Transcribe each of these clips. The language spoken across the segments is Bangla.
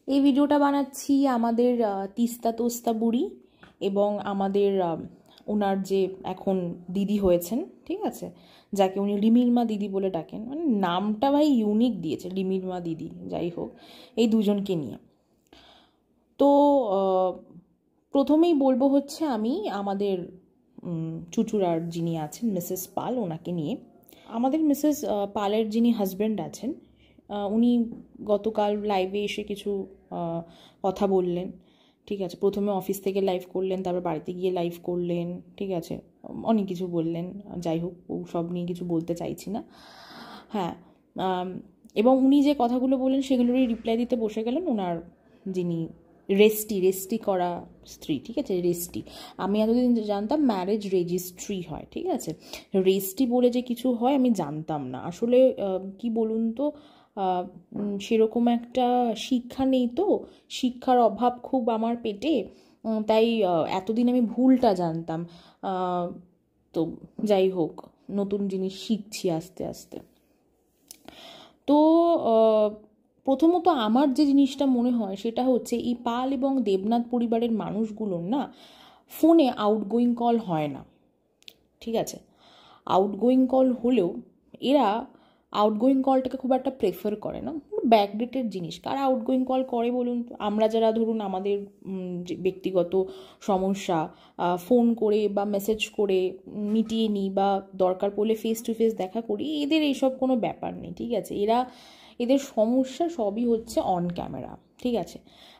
এই ভিডিওটা বানাচ্ছি আমাদের তিস্তা তোস্তা বুড়ি এবং আমাদের ওনার যে এখন দিদি হয়েছেন, ঠিক আছে, যাকে উনি লিমিরমা দিদি বলে ডাকেন। মানে নামটা ভাই ইউনিক দিয়েছে, লিমিরমা দিদি। যাই হোক, এই দুজনকে নিয়ে তো প্রথমেই বলবো হচ্ছে আমি আমাদের চুচুড়ার যিনি আছেন মিসেস পাল, ওনাকে নিয়ে। আমাদের মিসেস পালের যিনি হাজব্যান্ড আছেন, উনি গতকাল লাইভে এসে কিছু কথা বললেন, ঠিক আছে। প্রথমে অফিস থেকে লাইভ করলেন, তারপর বাড়িতে গিয়ে লাইভ করলেন, ঠিক আছে, অনেক কিছু বললেন। যাই হোক, ও সব নিয়ে কিছু বলতে চাইছি না। হ্যাঁ, এবং উনি যে কথাগুলো বললেন সেগুলোরই রিপ্লাই দিতে বসে গেলেন ওনার যিনি রেস্টি করা স্ত্রী, ঠিক আছে, রেস্টি। আমি এতদিন জানতাম ম্যারেজ রেজিস্ট্রি হয়, ঠিক আছে। রেস্টি বলে যে কিছু হয় আমি জানতাম না আসলে। কি বলুন তো, সেরকম একটা শিক্ষা নেই, তো শিক্ষার অভাব খুব আমার পেটে, তাই এতদিন আমি ভুলটা জানতাম। তো যাই হোক, নতুন জিনিস শিখছি আস্তে আস্তে। তো প্রথমত আমার যে জিনিসটা মনে হয় সেটা হচ্ছে এই পাল এবং দেবনাথ পরিবারের মানুষগুলোর না ফোনে আউটগোয়িং কল হয় না, ঠিক আছে। আউটগোয়িং কল হলেও এরা আউটগোয়িং কলটাকে খুব একটা প্রেফার করে না। ব্যাকডেটেড জিনিস কারা আউটগোয়িং কল করে বলুন তো? আমরা যারা ধরুন আমাদের যে ব্যক্তিগত সমস্যা ফোন করে বা মেসেজ করে মিটিয়ে নিই, বা দরকার পড়লে ফেস টু ফেস দেখা করি, এদের এইসব কোনো ব্যাপার নেই, ঠিক আছে। এদের সমস্যা সবই হচ্ছে অন ক্যামেরা, ঠিক আছে।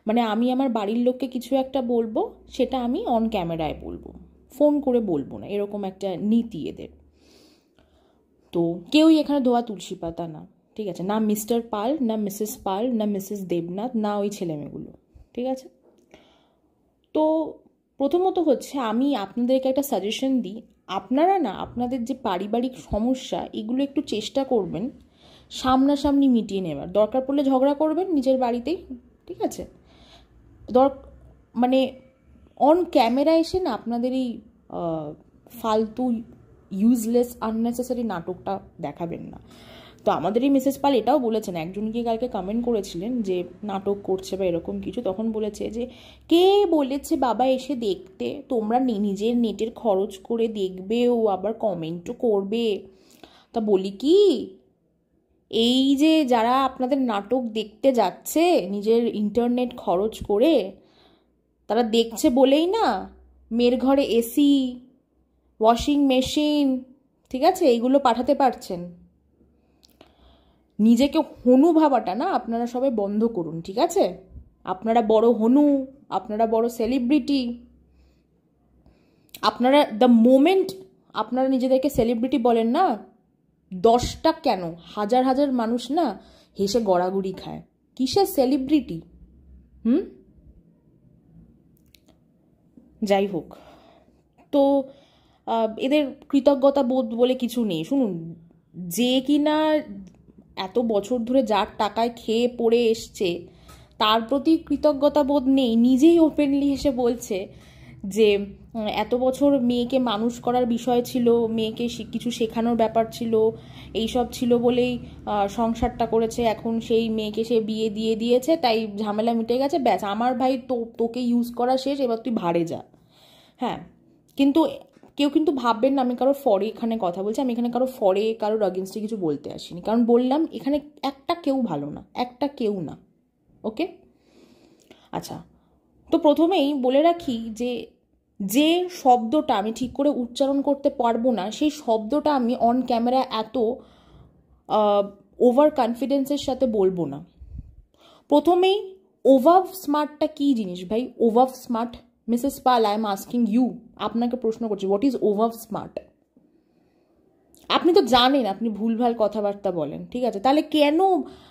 মানে আমি আমার বাড়ির লোককে কিছু একটা বলবো, সেটা আমি অন ক্যামেরায় বলবো, ফোন করে বলবো না, এরকম একটা নীতি এদের। তো কেউই এখানে ধোয়া তুলসী পাতা না, ঠিক আছে, না মিস্টার পাল, না মিসেস পাল, না মিসেস দেবনাথ, না ওই ছেলেমেয়েগুলো, ঠিক আছে। তো প্রথমত হচ্ছে আমি আপনাদেরকে একটা সাজেশন দিই, আপনারা না আপনাদের যে পারিবারিক সমস্যা এগুলো একটু চেষ্টা করবেন সামনাসামনি মিটিয়ে নেবার। দরকার পড়লে ঝগড়া করবেন নিজের বাড়িতেই, ঠিক আছে। মানে অন ক্যামেরা এসে না আপনাদের এই ফালতু ইউজলেস আননেসেসারি নাটকটা দেখাবেন না। তো আমাদের এই মিসেস পাল এটাও বলেছেন, একজন গিয়ে কালকে কমেন্ট করেছিলেন যে নাটক করছে বা এরকম কিছু, তখন বলেছে যে কে বলেছে বাবা এসে দেখতে, তোমরা নিজের নেটের খরচ করে দেখবে, ও আবার কমেন্টও করবে। তা বলি কি, এই যে যারা আপনাদের নাটক দেখতে যাচ্ছে নিজের ইন্টারনেট খরচ করে, তারা দেখছে বলেই না মেয়ের ঘরে এসি, ওয়াশিং মেশিন, ঠিক আছে, এইগুলো পাঠাতে পারছেন। নিজেকে হনু ভাবাটা না আপনারা সবাই বন্ধ করুন, ঠিক আছে। আপনারা বড় হনু, আপনারা বড় সেলিব্রিটি, আপনারা দ্য মোমেন্ট আপনারা নিজেদেরকে সেলিব্রিটি বলেন না, 10টা কেন হাজার হাজার মানুষ না হেসে গড়াগড়ি খায়। কিসের সেলিব্রিটি? যাই হোক, তো এদের কৃতজ্ঞতা বোধ বলে কিছু নেই। শুনুন, যে কিনা এত বছর ধরে যার টাকায় খেয়ে পড়ে এসছে, তার প্রতি কৃতজ্ঞতা বোধ নেই, নিজেই ওপেনলি এসে বলছে যে এত বছর মেয়েকে মানুষ করার বিষয় ছিল, মেয়েকে কিছু শেখানোর ব্যাপার ছিল, এইসব ছিল বলেই সংসারটা করেছে, এখন সেই মেয়েকে সে বিয়ে দিয়ে দিয়েছে, তাই ঝামেলা মিটে গেছে, ব্যাস আমার ভাই তোকে ইউজ করা শেষ, এবার তুই ভাড়ে যা। হ্যাঁ, কিন্তু কেউ কিন্তু ভাববেন না আমি কারোর ফরে এখানে কথা বলছি, আমি এখানে কারো ফরে কারোর অগেনস্টে কিছু বলতে আসিনি, কারণ বললাম এখানে একটা কেউ ভালো না, একটা কেউ না, ওকে। আচ্ছা, তো প্রথমেই বলে রাখি যে যে শব্দটা আমি ঠিক করে উচ্চারণ করতে পারবো না, সেই শব্দটা আমি অন ক্যামেরা এত ওভার কনফিডেন্সের সাথে বলবো না। প্রথমেই ওভাভ স্মার্টটা কী জিনিস ভাই? ওভাভ smart, Mrs Pal, I am asking you, আপনাকে প্রশ্ন করছি, হোয়াট ইজ ওভাভ স্মার্ট? আপনি তো জানেন আপনি ভুলভাল কথাবার্তা বলেন, ঠিক আছে, তাহলে কেন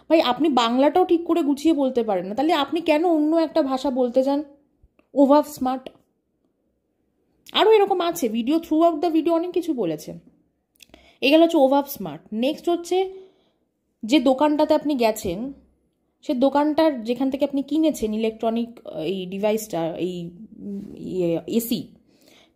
ভাই আপনি বাংলাটাও ঠিক করে গুছিয়ে বলতে পারেন না, তাহলে আপনি কেন অন্য একটা ভাষা বলতে যান? ওভাভ স্মার্ট আরও এরকম আছে, video through out the video অনেক কিছু বলেছে। এগুলো হচ্ছে ওভাভ স্মার্ট। নেক্সট হচ্ছে যে দোকানটাতে আপনি গেছেন, সে দোকানটার যেখান থেকে আপনি কিনেছেন ইলেকট্রনিক এই ডিভাইসটা, এই এসি,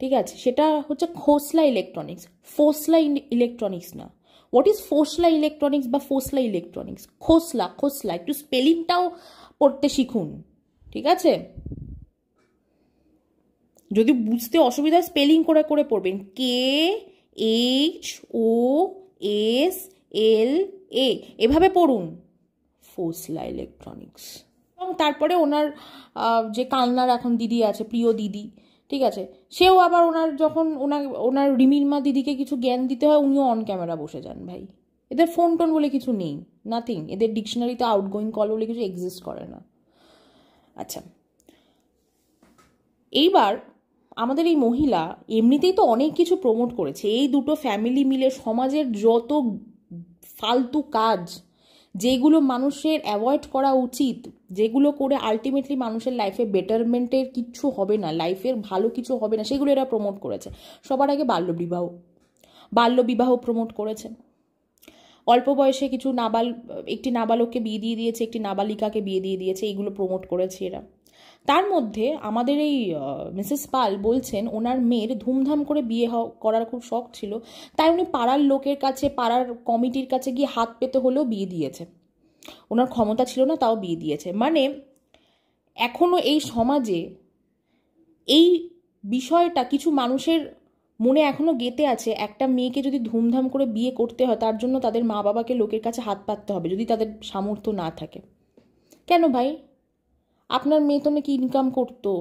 ঠিক আছে, সেটা হচ্ছে খোসলা ইলেকট্রনিক্স, ফোসলা ইলেকট্রনিক্স না। হোয়াট ইজ ফোসলা ইলেকট্রনিক্স বা ফোসলা ইলেকট্রনিক্স? খোসলা, একটু স্পেলিংটাও পড়তে শিখুন, ঠিক আছে? যদি বুঝতে অসুবিধা স্পেলিং করে করে পড়বেন, KHOSLA এভাবে পড়ুন, ফোসলা ইলেকট্রনিক্স। এবং তারপরে ওনার যে কালনার এখন দিদি আছে, প্রিয় দিদি, ঠিক আছে, সেও আবার ওনার যখন ওনার রিমিলমা দিদিকে কিছু জ্ঞান দিতে হয়, উনিও অন ক্যামেরা বসে যান। ভাই, এদের ফোন টোন বলে কিছু নেই, নাথিং। এদের ডিকশনারিতে আউটগোয়িং কল বলে কিছু এক্সিস্ট করে না। আচ্ছা, এইবার আমাদের এই মহিলা এমনিতেই তো অনেক কিছু প্রমোট করেছে। এই দুটো ফ্যামিলি মিলে সমাজের যত ফালতু কাজ, যেগুলো মানুষের অ্যাভয়েড করা উচিত, যেগুলো করে আলটিমেটলি মানুষের লাইফে বেটারমেন্টের কিচ্ছু হবে না, লাইফের ভালো কিছু হবে না, সেগুলো এরা প্রমোট করেছে। সবার আগে বাল্যবিবাহ প্রমোট করেছে। অল্প বয়সে কিছু একটি নাবালককে বিয়ে দিয়ে দিয়েছে, একটি নাবালিকাকে বিয়ে দিয়ে দিয়েছে, এইগুলো প্রমোট করেছে এরা। তার মধ্যে আমাদের এই মিসেস পাল বলছেন ওনার মেয়ের ধুমধাম করে বিয়ে করার খুব শখ ছিল, তাই উনি পাড়ার লোকের কাছে, পাড়ার কমিটির কাছে গিয়ে হাত পেতে হলেও বিয়ে দিয়েছে। ওনার ক্ষমতা ছিল না, তাও বিয়ে দিয়েছে। মানে এখনো এই সমাজে এই বিষয়টা কিছু মানুষের মনে এখনো গেঁথে আছে। একটা মেয়েকে যদি ধুমধাম করে বিয়ে করতে হয়, তার জন্য তাদের মা বাবাকে লোকের কাছে হাত পাততে হবে, যদি তাদের সামর্থ্য না থাকে। কেন ভাই? আপনার মেয়ে তো নাকি ইনকাম করতো,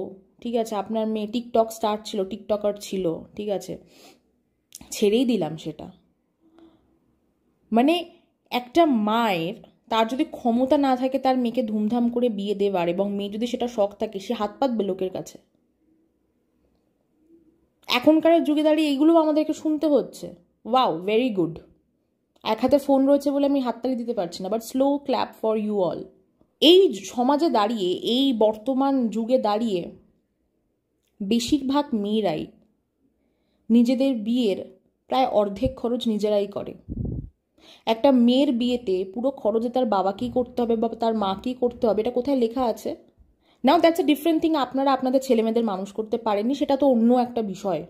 ঠিক আছে, আপনার মেয়ে টিকটক স্টার ছিল, টিকটকার ছিল, ঠিক আছে, ছেড়েই দিলাম সেটা। মানে একটা মায়ের, তার যদি ক্ষমতা না থাকে তার মেয়েকে ধুমধাম করে বিয়ে দেওয়ার, এবং মেয়ে যদি সেটা শখ থাকে, সে হাত পাতবে লোকের কাছে? এখনকার যুগে দাঁড়িয়ে এইগুলো আমাদেরকে শুনতে হচ্ছে। Wow, very good. এক হাতে ফোন রয়েছে বলে আমি হাততালি দিতে পারছি না, but slow clap for you all. এই সমাজে দাঁড়িয়ে, এই বর্তমান যুগে দাঁড়িয়ে বেশিরভাগ মেয়েরাই নিজেদের বিয়ের প্রায় অর্ধেক খরচ নিজেরাই করে। একটা মেয়ের বিয়েতে পুরো খরচে তার বাবাকেই করতে হবে বা তার মাকেই করতে হবে, এটা কোথায় লেখা আছে? নাও দ্যাটস এ ডিফারেন্ট থিং। আপনারা আপনাদের ছেলেমেয়েদের মানুষ করতে পারেননি, সেটা তো অন্য একটা বিষয়।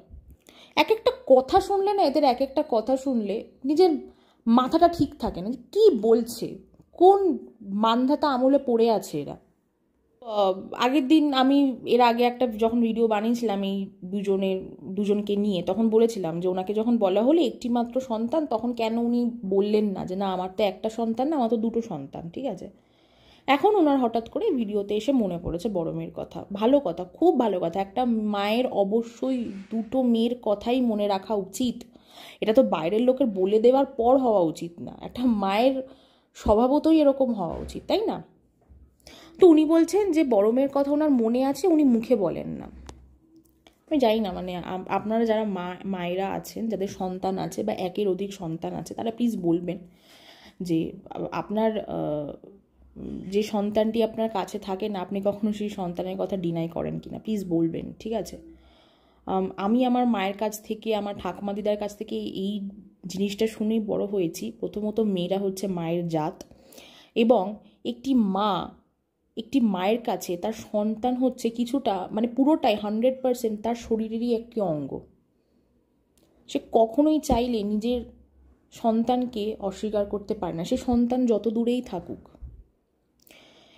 এক একটা কথা শুনলে না, এদের এক একটা কথা শুনলে নিজের মাথাটা ঠিক থাকে না, কি বলছে, কোন মানধাতা আমলে পড়ে আছে এরা। আগের দিন আমি এর আগে একটা যখন ভিডিও বানিয়েছিলাম এই দুজনকে নিয়ে, তখন বলেছিলাম যে ওনাকে যখন বলা হলো একটি মাত্র সন্তান, তখন কেন উনি বললেন না যে না আমার তো একটা সন্তান না, আমার তো দুটো সন্তান, ঠিক আছে। এখন ওনার হঠাৎ করে ভিডিওতে এসে মনে পড়েছে বড় মেয়ের কথা। ভালো কথা, খুব ভালো কথা। একটা মায়ের অবশ্যই দুটো মেয়ের কথাই মনে রাখা উচিত। এটা তো বাইরের লোকের বলে দেওয়ার পর হওয়া উচিত না, একটা মায়ের স্বভাবতই এরকম হওয়া উচিত, তাই না? তো উনি বলছেন যে বড় মেয়ের কথা ওনার মনে আছে, উনি মুখে বলেন না। আমি জানি না, মানে আপনারা যারা মায়েরা আছেন, যাদের সন্তান আছে বা একের অধিক সন্তান আছে, তারা প্লিজ বলবেন যে আপনার যে সন্তানটি আপনার কাছে থাকে না, আপনি কখনো সেই সন্তানের কথা ডিনাই করেন কিনা, প্লিজ বলবেন, ঠিক আছে? আমি আমার মায়ের কাছ থেকে, আমার ঠাকুমা দিদার কাছ থেকে এই জিনিসটা শুনেই বড় হয়েছি। প্রথমত মেয়েরা হচ্ছে মায়ের জাত, এবং একটি মায়ের কাছে তার সন্তান হচ্ছে কিছুটা, মানে পুরোটাই 100% তার শরীরেরই একটি অঙ্গ। সে কখনোই চাইলে নিজের সন্তানকে অস্বীকার করতে পারে না, সে সন্তান যত দূরেই থাকুক।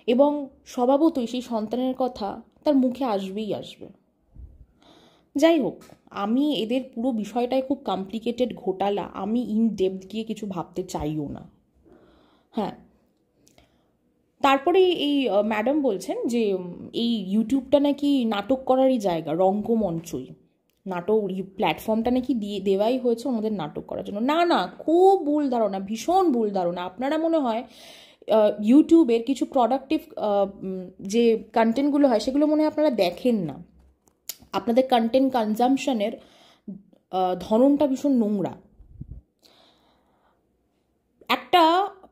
এবং স্বভাবতই সেই সন্তানের কথা তার মুখে আসবেই আসবে। যাই হোক, আমি এদের পুরো বিষয়টাই খুব কমপ্লিকেটেড, ঘোটালা, আমি ইন ডেপথ গিয়ে কিছু ভাবতে চাইও না। হ্যাঁ, তারপরে এই ম্যাডাম বলছেন যে এই ইউটিউবটা নাকি নাটক করারই জায়গা, রঙ্গমঞ্চই নাটক, প্ল্যাটফর্মটা নাকি দেওয়াই হয়েছে ওনাদের নাটক করার জন্য। না না, খুব ভুল ধারণা, ভীষণ ভুল ধারণা। আপনারা মনে হয় ইউটিউবের কিছু প্রোডাক্টিভ যে কন্টেন্টগুলো হয় সেগুলো মনে হয় আপনারা দেখেন না। আপনাদের কন্টেন্ট কনজামশনের ধরনটা ভীষণ নোংরা। একটা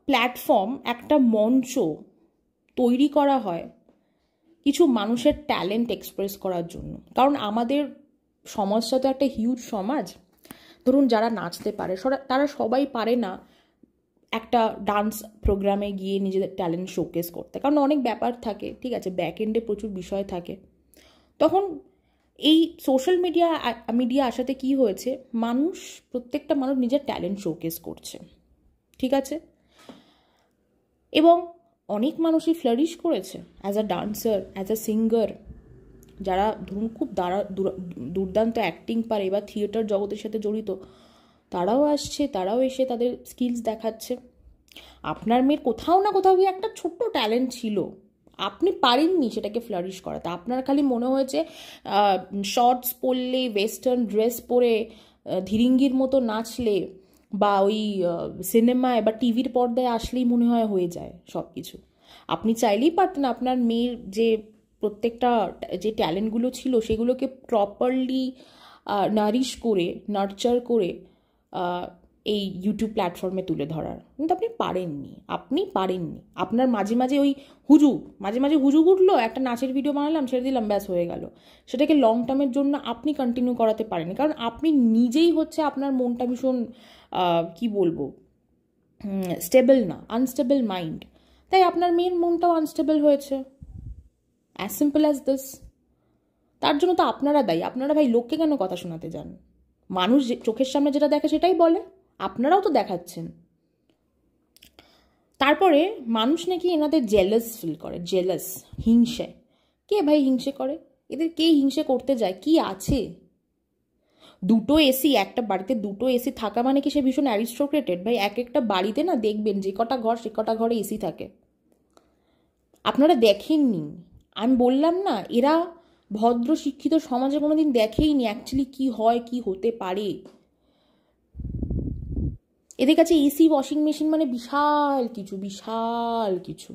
প্ল্যাটফর্ম, একটা মঞ্চ তৈরি করা হয় কিছু মানুষের ট্যালেন্ট এক্সপ্রেস করার জন্য। কারণ আমাদের সমাজটা তো একটা হিউজ সমাজ। ধরুন যারা নাচতে পারে তারা সবাই পারে না একটা ডান্স প্রোগ্রামে গিয়ে নিজেদের ট্যালেন্ট শোকেস করতে, কারণ অনেক ব্যাপার থাকে, ঠিক আছে, ব্যাক এন্ডে প্রচুর বিষয় থাকে। তখন এই সোশ্যাল মিডিয়া আসাতে কি হয়েছে, প্রত্যেকটা মানুষ নিজের ট্যালেন্ট শোকেস করছে। ঠিক আছে? এবং অনেক মানুষই ফ্লারিশ করেছে as a dancer, as a singer, যারা ধরুন খুব দুর্দান্ত অ্যাক্টিং পারে বা থিয়েটার জগতের সাথে জড়িত, তারাও আসছে, তারাও এসে তাদের স্কিলস দেখাচ্ছে। আপনার মেয়ের কোথাও না কোথাও গিয়ে একটা ছোট্ট ট্যালেন্ট ছিল, আপনি পারেননি সেটাকে ফ্লারিশ করাতে। আপনার খালি মনে হয়েছে শর্টস পরলে, ওয়েস্টার্ন ড্রেস পরে ধিরিঙ্গির মতো নাচলে বা ওই সিনেমায় বা টিভির পর্দায় আসলেই মনে হয় হয়ে যায় সব কিছু। আপনি চাইলেই পারতেন আপনার মেয়ের যে প্রত্যেকটা যে ট্যালেন্টগুলো ছিল সেগুলোকে প্রপারলি নারিশ করে, নার্চার করে এই ইউটিউব প্ল্যাটফর্মে তুলে ধরার, কিন্তু আপনি পারেননি। আপনার মাঝে মাঝে হুজুগ উঠলো, একটা নাচের ভিডিও বানালাম, ছেড়ে দিলাম, ব্যাস হয়ে গেল। সেটাকে লং টার্মের জন্য আপনি কন্টিনিউ করাতে পারেননি, কারণ আপনি নিজেই হচ্ছে আপনার মনটা ভীষণ কি বলবো, স্টেবল না, আনস্টেবল মাইন্ড। তাই আপনার মেয়ের মনটাও আনস্টেবল হয়েছে, অ্যাজ সিম্পল অ্যাজ দিস। তার জন্য তো আপনারা দায়ী। আপনারা ভাই লোককে কেন কথা শোনাতে যান? মানুষ চোখের সামনে যেটা দেখে সেটাই বলে, আপনারাও তো দেখাচ্ছেন। তারপরে মানুষ নাকি এনাদের জেলাস ফিল করে, জেলাস, হিংসে। কে ভাই হিংসে করে? এদের কে হিংসে করতে যায়? কি আছে? দুটো এসি, একটা বাড়িতে দুটো এসি থাকা মানে কি সে ভীষণ অ্যারিস্টোক্রেটেড? ভাই এক একটা বাড়িতে না দেখবেন যে কটা ঘর, সে কটা ঘরে এসি থাকে। আপনারা দেখেননি, আমি বললাম না, এরা ভদ্র শিক্ষিত সমাজে কোনোদিন দেখেইনি অ্যাকচুয়ালি কি হয়, কি হতে পারে। এদের কাছে এসি, ওয়াশিং মেশিন মানে বিশাল কিছু, বিশাল কিছু।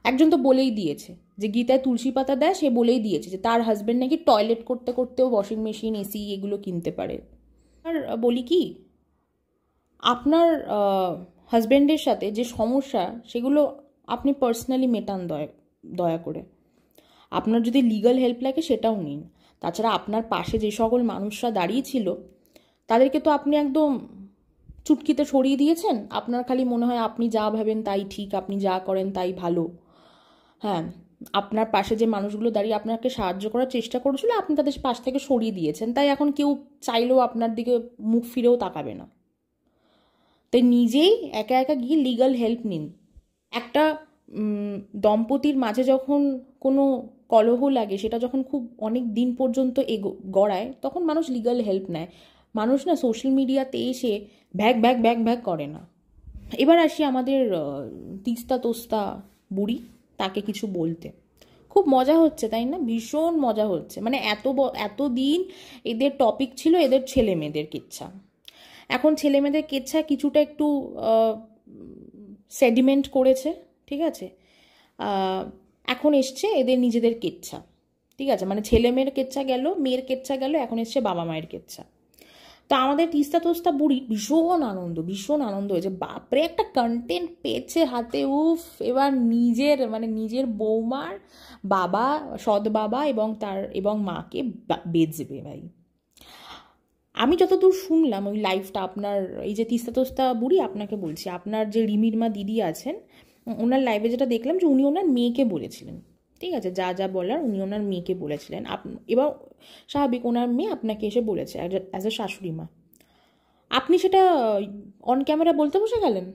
একজন তো বলেই দিয়েছে যে গীতায় তুলসী পাতা দেয়, সে বলেই দিয়েছে যে তার হাজব্যান্ড নাকি টয়লেট করতে করতেও ওয়াশিং মেশিন, এসি এগুলো কিনতে পারে। আর বলি কি, আপনার হাজব্যান্ডের সাথে যে সমস্যা সেগুলো আপনি পার্সোনালি মেটান দয়া করে। আপনার যদি লিগাল হেল্প লাগে সেটাও নিন। তাছাড়া আপনার পাশে যে সকল মানুষরা দাঁড়িয়েছিল তাদেরকে তো আপনি একদম চুটকিতে সরিয়ে দিয়েছেন। আপনার খালি মনে হয় আপনি যা ভাবেন তাই ঠিক, আপনি যা করেন তাই ভালো। হ্যাঁ, আপনার পাশে যে মানুষগুলো দাঁড়িয়ে আপনাকে সাহায্য করার চেষ্টা করেছিল, আপনি তাদের পাশ থেকে সরিয়ে দিয়েছেন। তাই এখন কেউ চাইলেও আপনার দিকে মুখ ফিরেও তাকাবে না। তাই নিজেই একা একা গিয়ে লিগাল হেল্প নিন। একটা দম্পতির মাঝে যখন কোনো কলহ লাগে, সেটা যখন খুব অনেক দিন পর্যন্ত গড়ায়, তখন মানুষ লিগাল হেল্প নেয়। মানুষ না সোশ্যাল মিডিয়াতে এসে ভ্যাক ভ্যাক ভ্যাক ভ্যাক করে না। এবার আসি আমাদের তিস্তা তোস্তা বুড়ি, তাকে কিছু বলতে। খুব মজা হচ্ছে তাই না? ভীষণ মজা হচ্ছে। মানে এতদিন এদের টপিক ছিল এদের ছেলে মেয়েদের কিচ্ছা। এখন ছেলে মেয়েদের কিচ্ছা কিছুটা একটু সেডিমেন্ট করেছে, ঠিক আছে? এখন এসছে এদের নিজেদের কেচ্ছা, ঠিক আছে? মানে ছেলে মেয়ের কেচ্ছা গেল, মেয়ের কেচ্ছা গেল, এখন এসছে বাবা মায়ের কেচ্ছা। তো আমাদের তিস্তা তোস্তা বুড়ি ভীষণ আনন্দ হয়েছে। বাপরে একটা কন্টেন্ট পেয়েছে হাতে, উফ! এবার নিজের বৌমার বাবা, সৎ বাবা এবং মাকে বেচবে ভাই। আমি যতদূর শুনলাম ওই লাইফটা, আপনার এই যে তিস্তা তোস্তা বুড়ি, আপনাকে বলছি, আপনার যে রিমির মা দিদি আছেন, ওনার লাইভে যেটা দেখলাম যে উনি ওনার মেয়েকে বলেছিলেন, ঠিক আছে? যা যা বলার উনি ওনার মেয়েকে বলেছিলেন। এবার স্বাভাবিক ওনার মেয়ে আপনাকে এসে বলেছে অ্যাজ এ শাশুড়ি মা। আপনি সেটা অন ক্যামেরা বলতে বসে গেলেন।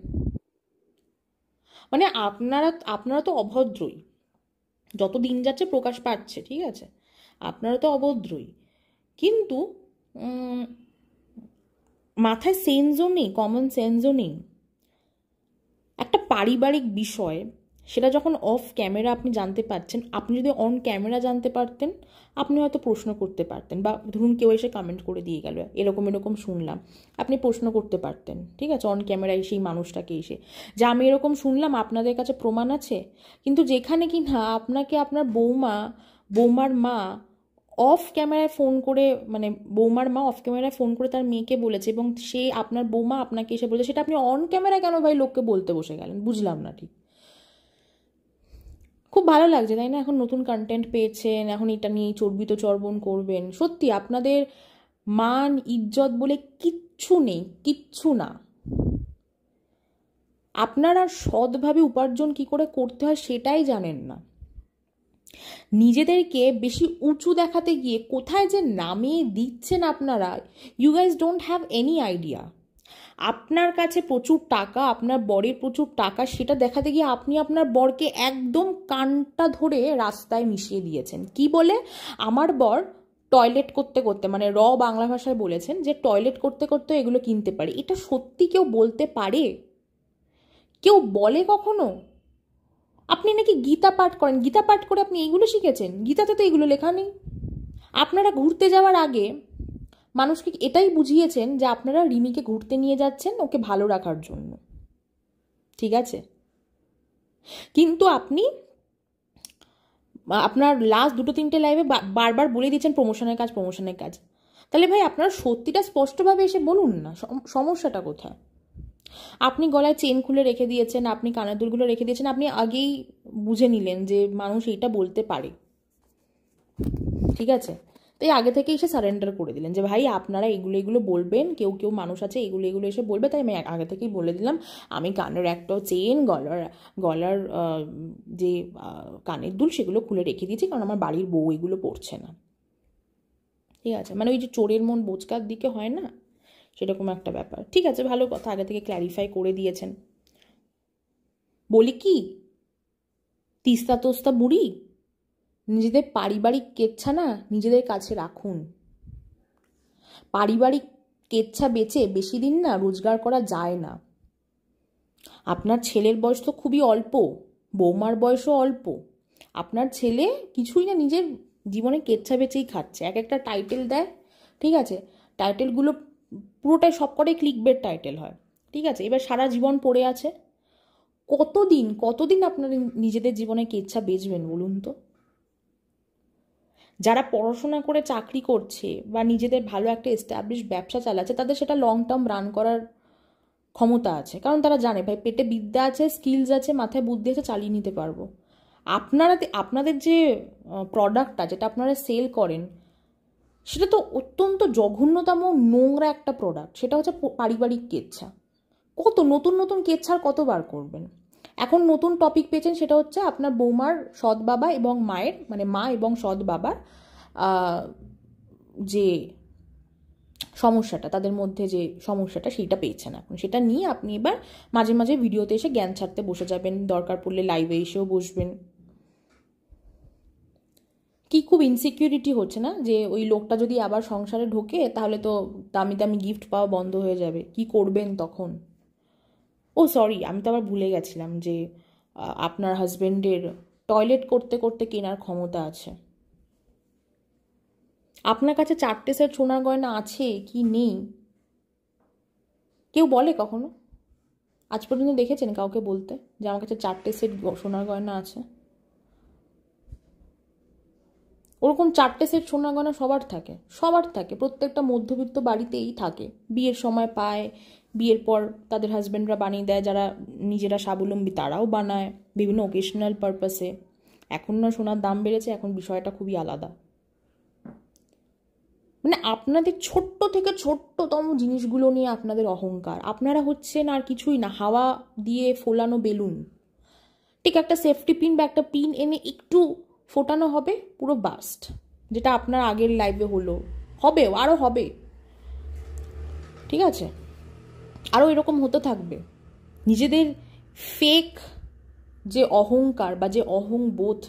মানে আপনারা তো অভদ্রই, যত দিন যাচ্ছে প্রকাশ পাচ্ছে, ঠিক আছে? আপনারা তো অভদ্রই, কিন্তু মাথায় সেন্সও নেই, কমন সেন্সও নেই। একটা পারিবারিক বিষয়, সেটা যখন অফ ক্যামেরা আপনি জানতে পারছেন, আপনি যদি অন ক্যামেরা জানতে পারতেন, আপনি হয়তো প্রশ্ন করতে পারতেন, বা ধরুন কেউ এসে কমেন্ট করে দিয়ে গেল এরকম শুনলাম, আপনি প্রশ্ন করতে পারতেন, ঠিক আছে? অন ক্যামেরায় সেই মানুষটাকে এসে যে আমি এরকম শুনলাম, আপনাদের কাছে প্রমাণ আছে? কিন্তু যেখানে কি না আপনাকে আপনার বৌমার মা অফ ক্যামেরায় ফোন করে, মানে বৌমার মা অফ ক্যামেরায় ফোন করে তার মেয়েকে বলেছে, এবং সে আপনার বৌমা আপনাকে এসে বলেছে, সেটা আপনি অন ক্যামেরায় কেন ভাই লোককে বলতে বসে গেলেন? বুঝলাম না ঠিক। খুব ভালো লাগছে তাই না? এখন নতুন কন্টেন্ট পেয়েছেন, এখন এটা নিয়ে চর্বিত চর্বণ করবেন। সত্যি আপনাদের মান ইজ্জত বলে কিচ্ছু নেই, কিচ্ছু না। আপনারা সৎভাবে উপার্জন কি করে করতে হয় সেটাই জানেন না। নিজেদেরকে বেশি উঁচু দেখাতে গিয়ে কোথায় যে নামিয়ে দিচ্ছেন আপনারা, you guys don't have any idea. আপনার কাছে প্রচুর টাকা, আপনার বরের প্রচুর টাকা, সেটা দেখাতে গিয়ে আপনি আপনার বরকে একদম কানটা ধরে রাস্তায় মিশিয়ে দিয়েছেন। কি বলে? আমার বর টয়লেট করতে করতে, মানে বাংলা ভাষায় বলেছেন যে টয়লেট করতে করতে এগুলো কিনতে পারে। এটা সত্যি কেউ বলতে পারে? কেউ বলে কখনো? আপনি নাকি গীতা পাঠ করেন, গীতা পাঠ করে আপনি এইগুলো শিখেছেন? গীতাতে তো এগুলো লেখা নেই। আপনারা ঘুরতে যাওয়ার আগে মানুষকে এটাই বুঝিয়েছেন যে আপনারা রিমিকে ঘুরতে নিয়ে যাচ্ছেন ওকে ভালো রাখার জন্য, ঠিক আছে? কিন্তু আপনি আপনার লাস্ট 2-3টে লাইভে বারবার বলে দিচ্ছেন প্রমোশনের কাজ, প্রমোশনের কাজ। তাহলে ভাই আপনারা সত্যিটা স্পষ্টভাবে এসে বলুন না, সমস্যাটা কোথায়? আপনি গলায় চেন খুলে রেখে দিয়েছেন, আপনি কানের দুলগুলো রেখে দিয়েছেন, আপনি আগেই বুঝে নিলেন যে মানুষ এইটা বলতে পারে, ঠিক আছে? তাই আগে থেকে এসে সারেন্ডার করে দিলেন যে ভাই আপনারা এগুলো বলবেন, কেউ কেউ মানুষ আছে এগুলো এসে বলবে, তাই আমি আগে থেকেই বলে দিলাম আমি কানের একটা চেন, গলার যে কানের দুল সেগুলো খুলে রেখে দিয়েছি, কারণ আমার বাড়ির বউ এগুলো পড়ছে না, ঠিক আছে? মানে ওই যে চোরের মন বোচকার দিকে হয় না, সেরকম একটা ব্যাপার। ঠিক আছে, ভালো কথা, আগে থেকে ক্ল্যারিফাই করে দিয়েছেন। বলি কি, তিস্তা তোস্তা বুড়ি, নিজেদের পারিবারিক কেচ্ছা না নিজেদের কাছে রাখুন। পারিবারিক কেচ্ছা বেচে বেশি দিন না রোজগার করা যায় না। আপনার ছেলের বয়স তো খুবই অল্প, বৌমার বয়সও অল্প। আপনার ছেলে কিছুই না, নিজের জীবনে কেচ্ছা বেচেই খাচ্ছে। এক একটা টাইটেল দেয়, ঠিক আছে? টাইটেলগুলো পুরোটাই সবকটাই ক্লিকবেট টাইটেল হয়, ঠিক আছে? এবার সারা জীবন পড়ে আছে। কতদিন আপনারা নিজেদের জীবনে কেচ্ছা বেচবেন বলুন তো? যারা পড়াশোনা করে চাকরি করছে বা নিজেদের ভালো একটা এস্টাবলিশ ব্যবসা চালাচ্ছে, তাদের সেটা লং টার্ম রান করার ক্ষমতা আছে, কারণ তারা জানে ভাই পেটে বিদ্যা আছে, স্কিলস আছে, মাথায় বুদ্ধি আছে, চালিয়ে নিতে পারবো। আপনাদের যে প্রোডাক্টটা যেটা আপনারা সেল করেন, সেটা তো অত্যন্ত জঘন্যতম নোংরা একটা প্রোডাক্ট। সেটা হচ্ছে পারিবারিক কেচ্ছা। নতুন নতুন কেচ্ছার কতবার করবেন? এখন নতুন টপিক পেয়েছেন, সেটা হচ্ছে আপনার বৌমার সৎ বাবা এবং মায়ের, মানে মা এবং সৎ বাবার যে সমস্যাটা, তাদের মধ্যে যে সমস্যাটা সেইটা পেয়েছেন। এখন সেটা নিয়ে আপনি এবার মাঝে মাঝে ভিডিওতে এসে জ্ঞান ছাড়তে বসে যাবেন, দরকার পড়লে লাইভে এসেও বসবেন। কি খুব ইনসিকিউরিটি হচ্ছে না যে ওই লোকটা যদি আবার সংসারে ঢোকে তাহলে তো দামি দামি গিফট পাওয়া বন্ধ হয়ে যাবে, কি করবেন তখন? ও সরি, আমি তো আবার ভুলে গেছিলাম যে আপনার হাজবেন্ডের টয়লেট করতে করতে কেনার ক্ষমতা আছে। আপনার কাছে 4টে সেট সোনার গয়না আছে কি নেই কেউ বলে কখনো? আজ পর্যন্ত দেখেছেন কাউকে বলতে যে আমার কাছে 4টে সেট সোনার গয়না আছে? ওরকম 4টে সেট সোনার গয়না সবার থাকে, প্রত্যেকটা মধ্যবিত্ত বাড়িতেই থাকে। বিয়ের সময় পায়, বিয়ের পর তাদের হাজব্যান্ডরা বানিয়ে দেয়, যারা নিজেরা স্বাবলম্বী তারাও বানায় বিভিন্ন ওকেশনাল পারপাসে। এখন না সোনার দাম বেড়েছে, এখন বিষয়টা খুবই আলাদা। মানে আপনাদের ছোট্ট থেকে ছোট্টতম জিনিসগুলো নিয়ে আপনাদের অহংকার। আপনারা হচ্ছেন আর কিছুই না, হাওয়া দিয়ে ফোলানো বেলুন। ঠিক একটা সেফটি পিন বা একটা পিন এনে একটু ফোটানো হবে, পুরো বাস্ট। যেটা আপনার আগের লাইভে হবেও, আরও হবে, ঠিক আছে? আরও এরকম হতে থাকবে। নিজেদের ফেক যে অহংকার বা যে অহংবোধ,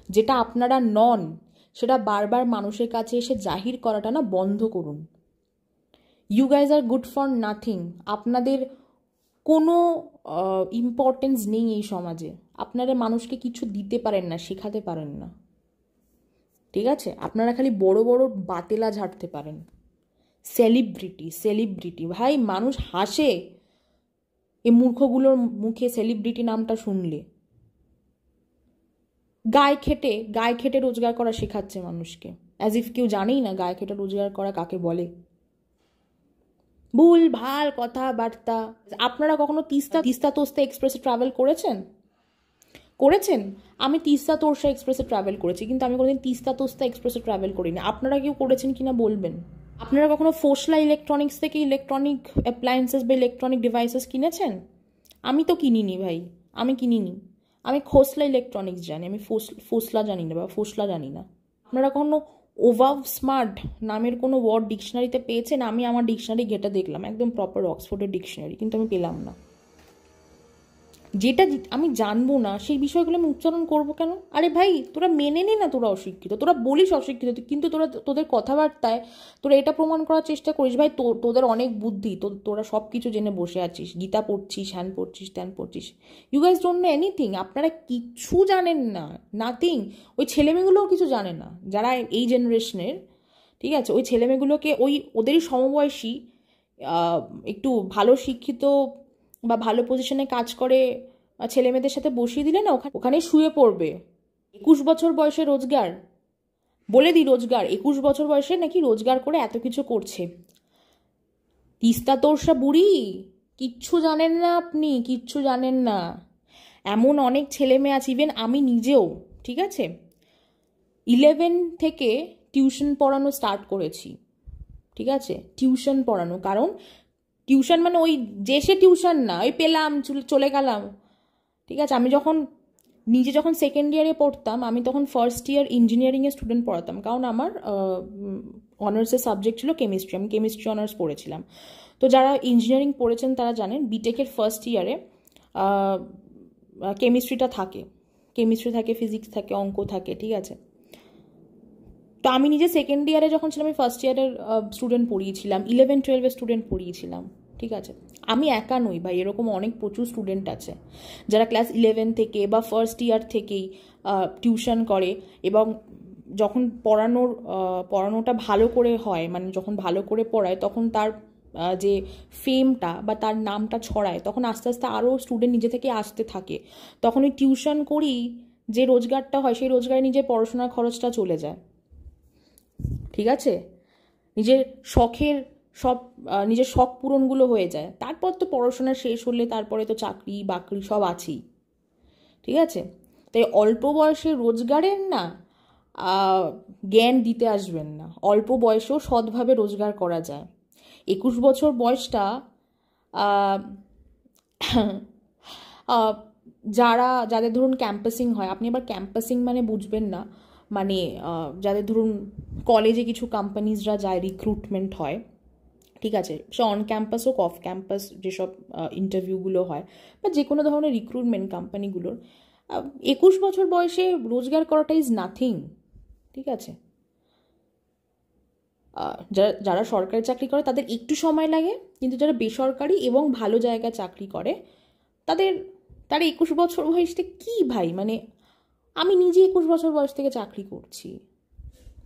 যেটা আপনারা নন, সেটা বারবার মানুষের কাছে এসে জাহির করাটা না বন্ধ করুন। You guys are good for nothing. আপনাদের কোনো ইম্পর্টেন্স নেই এই সমাজে। আপনারা মানুষকে কিছু দিতে পারেন না, শেখাতে পারেন না, ঠিক আছে? আপনারা খালি বড় বড় বাতেলা ঝাড়তে পারেন। সেলিব্রিটি ভাই, মানুষ হাসে এই মূর্খগুলোর মুখে সেলিব্রিটি নামটা শুনলে। গায়ে খেটে রোজগার করা শেখাচ্ছে মানুষকে, অ্যাজ ইফ কেউ জানেই না গায়ে খেটে রোজগার করা কাকে বলে। ভুল ভাল কথাবার্তা। আপনারা কখনো তিস্তা তোস্তা এক্সপ্রেসে ট্রাভেল করেছেন? আমি তিস্তা তোরসা এক্সপ্রেসে ট্রাভেল করেছি, কিন্তু আমি কোনোদিন তিস্তা তোস্তা এক্সপ্রেসে ট্রাভেল করিনি। আপনারা কেউ করেছেন কিনা বলবেন? আপনারা কখনো ফোসলা ইলেকট্রনিক্স থেকে ইলেকট্রনিক অ্যাপ্লায়েন্সেস বা ইলেকট্রনিক ডিভাইসেস কিনেছেন? আমি তো কিনিনি ভাই, আমি খোসলা ইলেকট্রনিক্স জানি, আমি ফোসলা জানি না বা ফোসলা জানি না। আপনারা কখনো ওভাভ স্মার্ট নামের কোনো ওয়ার্ড ডিকশনারিতে পেয়েছেন? আমি আমার ডিকশনারি ঘেটে দেখলাম, একদম প্রপার অক্সফোর্ডের ডিকশনারি, কিন্তু আমি পেলাম না। যেটা আমি জানবো না সেই বিষয়গুলো আমি উচ্চারণ করবো কেন? আরে ভাই, তোরা মেনে নে না তোরা অশিক্ষিত, তোরা বলিস অশিক্ষিত, কিন্তু তোরা তোদের কথাবার্তায় তোরা এটা প্রমাণ করার চেষ্টা করিস ভাই তোদের অনেক বুদ্ধি, তোরা সব কিছু জেনে বসে আছিস, গীতা পড়ছিস, হ্যান পড়ছিস, ত্যান পড়ছিস। You guys don't know anything. আপনারা কিচ্ছু জানেন না, নাথিং। ওই ছেলেমেয়েগুলোও কিছু জানে না যারা এই জেনারেশনের, ঠিক আছে? ওই ছেলেমেয়েগুলোকে ওদেরই সমবয়সী একটু ভালো শিক্ষিত বা ভালো পজিশনে কাজ করে ছেলে মেয়েদের সাথে বসিয়ে দিলে না, ওখানে শুয়ে পড়বে। 21 বছর বয়সে রোজগার, বলে দিই রোজগার, 21 বছর বয়সে নাকি রোজগার করে এত কিছু করছে। তিস্তা তোরসা বুড়ি, কিচ্ছু জানেন না আপনি, কিচ্ছু জানেন না। এমন অনেক ছেলে মেয়ে আছে, ইভেন আমি নিজেও, ঠিক আছে, 11 থেকে টিউশন পড়ানো স্টার্ট করেছি, ঠিক আছে? টিউশন পড়ানো, কারণ টিউশন মানে ওই যে সে টিউশন না, ওই পেলাম চলে গেলাম, ঠিক আছে? আমি নিজে যখন সেকেন্ড ইয়ারে পড়তাম, আমি তখন ফার্স্ট ইয়ার ইঞ্জিনিয়ারিংয়ের স্টুডেন্ট পড়াতাম, কারণ আমার অনার্সের সাবজেক্ট ছিল কেমিস্ট্রি, আমি কেমিস্ট্রি অনার্স পড়েছিলাম। তো যারা ইঞ্জিনিয়ারিং পড়েছেন তারা জানেন বিটেকের ফার্স্ট ইয়ারে কেমিস্ট্রিটা থাকে, কেমিস্ট্রি থাকে, ফিজিক্স থাকে, অঙ্ক থাকে, ঠিক আছে? তো আমি নিজে সেকেন্ড ইয়ারে যখন ছিলাম, আমি ফার্স্ট ইয়ারের স্টুডেন্ট পড়িয়েছিলাম, 11-12-এর স্টুডেন্ট পড়িয়েছিলাম, ঠিক আছে? আমি একা নই ভাই, এরকম অনেক প্রচুর স্টুডেন্ট আছে যারা ক্লাস 11 থেকে বা ফার্স্ট ইয়ার থেকেই টিউশন করে, এবং যখন পড়ানোটা ভালো করে হয়, মানে যখন ভালো করে পড়ায়, তখন তার যে ফেমটা বা তার নামটা ছড়ায়, তখন আস্তে আস্তে আরও স্টুডেন্ট নিজে থেকে আসতে থাকে। তখন ওই টিউশন করি যে রোজগারটা হয়, সেই রোজগারে নিজের পড়াশোনার খরচটা চলে যায়, ঠিক আছে? নিজের শখ পূরণগুলো হয়ে যায়। তারপর তো পড়াশোনা শেষ হলে তারপরে তো চাকরি বাকরি সব আছেই, ঠিক আছে? তাই অল্প বয়সে রোজগারের না জ্ঞান দিতে আসবেন না। অল্প বয়সেও সৎভাবে রোজগার করা যায়। 21 বছর বয়সটা যাদের ধরুন ক্যাম্পাসিং হয়, আপনি আবার ক্যাম্পাসিং মানে বুঝবেন না, মানে যাদের ধরুন কলেজে কিছু কোম্পানিজরা যায়, রিক্রুটমেন্ট হয়, ঠিক আছে? সে অন ক্যাম্পাস হোক অফ ক্যাম্পাস, যেসব ইন্টারভিউগুলো হয় বা যে কোনো ধরনের রিক্রুটমেন্ট কোম্পানিগুলোর, 21 বছর বয়সে রোজগার করাটা ইজ নাথিং, ঠিক আছে? যারা সরকারি চাকরি করে তাদের একটু সময় লাগে, কিন্তু যারা বেসরকারি এবং ভালো জায়গায় চাকরি করে তারা 21 বছর বয়সে কি ভাই, মানে আমি নিজে 21 বছর বয়স থেকে চাকরি করছি,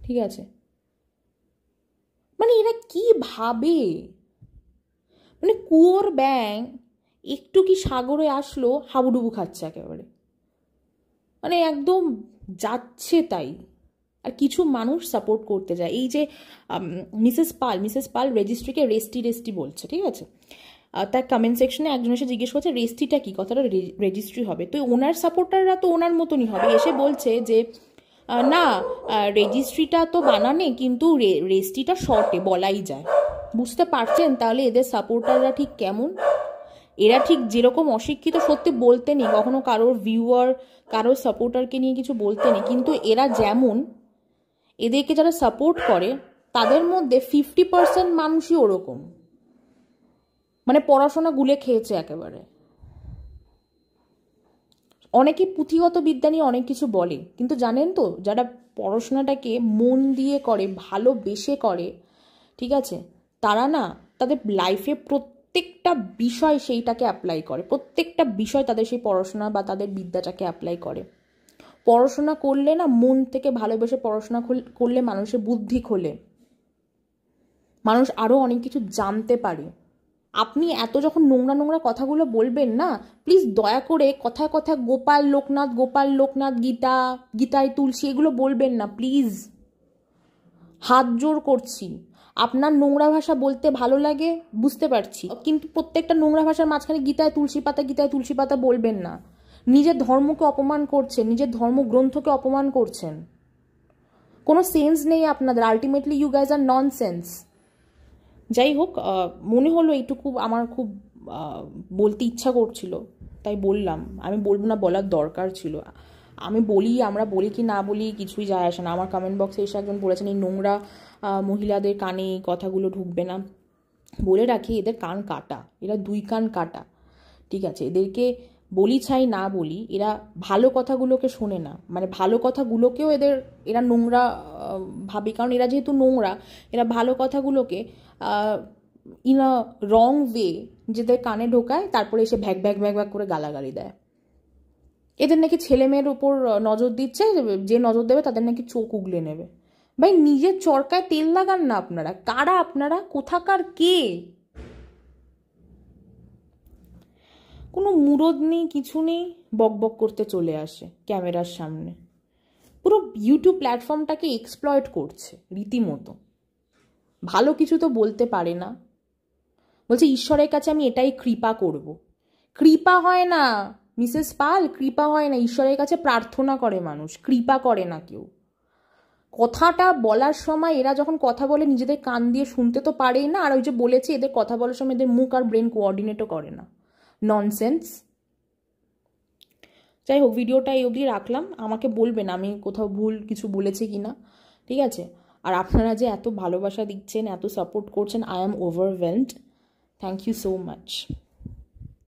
ঠিক আছে? মানে এরা কি ভাবে, মানে কুয়োর ব্যাঙ একটু কি সাগরে আসলো হাবুডুবু খাচ্ছে একেবারে, মানে একদম যাচ্ছে তাই। আর কিছু মানুষ সাপোর্ট করতে যায়, এই যে মিসেস পাল রেজিস্ট্রিকে রেস্টি বলছে, ঠিক আছে? তার কমেন্ট সেকশনে একজন এসে জিজ্ঞেস করছে রেস্ট্রিটা কি, কথাটা রেজিস্ট্রি হবে, তো ওনার সাপোর্টাররা তো ওনার মতনই হবে, এসে বলছে যে না, রেজিস্ট্রিটা তো বানানে, কিন্তু রেস্ট্রিটা শর্টে বলাই যায়। বুঝতে পারছেন তাহলে এদের সাপোর্টাররা ঠিক কেমন? এরা ঠিক যেরকম অশিক্ষিত সত্যি বলতে নেই, কখনো কারোর ভিউয়ার কারোর সাপোর্টারকে নিয়ে কিছু বলতে নেই, কিন্তু এরা যেমন, এদেরকে যারা সাপোর্ট করে তাদের মধ্যে 50% মানুষই ওরকম, মানে পড়াশোনা গুলে খেয়েছে একেবারে। অনেকে পুঁথিগত বিদ্যা নিয়ে অনেক কিছু বলে, কিন্তু জানেন তো, যারা পড়াশোনাটাকে মন দিয়ে করে, ভালোবেসে করে, ঠিক আছে, তারা না তাদের লাইফে প্রত্যেকটা বিষয় সেইটাকে অ্যাপ্লাই করে, প্রত্যেকটা বিষয় তাদের সেই পড়াশোনা বা তাদের বিদ্যাটাকে অ্যাপ্লাই করে। পড়াশোনা করলে না, মন থেকে ভালোবেসে পড়াশোনা করলে মানুষের বুদ্ধি খোলে, মানুষ আরও অনেক কিছু জানতে পারে। আপনি এত যখন নোংরা কথাগুলো বলবেন না, প্লিজ দয়া করে কথায় কথায় গোপাল লোকনাথ গীতায় তুলসী এগুলো বলবেন না প্লিজ, হাত জোর করছি। আপনার নোংরা ভাষা বলতে ভালো লাগে বুঝতে পারছি, কিন্তু প্রত্যেকটা নোংরা ভাষার মাঝখানে গীতায় তুলসী পাতা বলবেন না। নিজের ধর্মকে অপমান করছেন, নিজের ধর্মগ্রন্থকে অপমান করছেন, কোনো সেন্স নেই আপনাদের। Ultimately you guys are nonsense. যাই হোক, মনে হলো এইটুকু আমার খুব বলতে ইচ্ছা করছিল, তাই বললাম। আমি বলবো না, বলার দরকার ছিল। আমি বলি, আমরা বলি কি না বলি কিছুই যায় আসে না। আমার কমেন্ট বক্সে এসে একজন বলেছেন এই নোংরা মহিলাদের কানে এই কথাগুলো ঢুকবে না। বলে রাখি, এদের কান কাটা, এরা 2 কান কাটা, ঠিক আছে? এদেরকে বলি ছাই না বলি, এরা ভালো কথাগুলোকে শোনে না, মানে ভালো কথাগুলোকেও এরা নোংরা ভাবে, কারণ এরা যেহেতু নোংরা, এরা ভালো কথাগুলোকে ইন আ রং ওয়ে যেদের কানে ঢোকায়, তারপরে এসে ভ্যাক ভ্যাক ভ্যাক ভ্যাক করে গালাগালি দেয়। এদের নাকি ছেলে মেয়ের উপর নজর দিচ্ছে, যে নজর দেবে তাদের নাকি চোখ উগলে নেবে। ভাই নিজের চরকায় তেল লাগান না আপনারা। কারা আপনারা? কোথাকার কে? কোনো মুরদ নেই, কিছু নেই, বক বক করতে চলে আসে ক্যামেরার সামনে। পুরো ইউটিউব প্ল্যাটফর্মটাকে এক্সপ্লয়েট করছে রীতিমতো। ভালো কিছু তো বলতে পারে না। বলছে ঈশ্বরের কাছে আমি এটাই কৃপা করব। কৃপা হয় না মিসেস পাল, কৃপা হয় না। ঈশ্বরের কাছে প্রার্থনা করে মানুষ, কৃপা করে না কেউ। কথাটা বলার সময় এরা যখন কথা বলে নিজেদের কান দিয়ে শুনতে তো পারেই না, আর ওই যে বলেছে এদের কথা বলার সময় এদের মুখ আর ব্রেন কোঅর্ডিনেটও করে না। ননসেন্স। যাই হোক, ভিডিওটা এই অবধি রাখলাম। আমাকে বলবেন আমি কোথাও ভুল কিছু বলেছি কিনা, ঠিক আছে? আর আপনারা যে এত ভালোবাসা দিচ্ছেন, এত সাপোর্ট করছেন, I am overwhelmed. Thank you so much.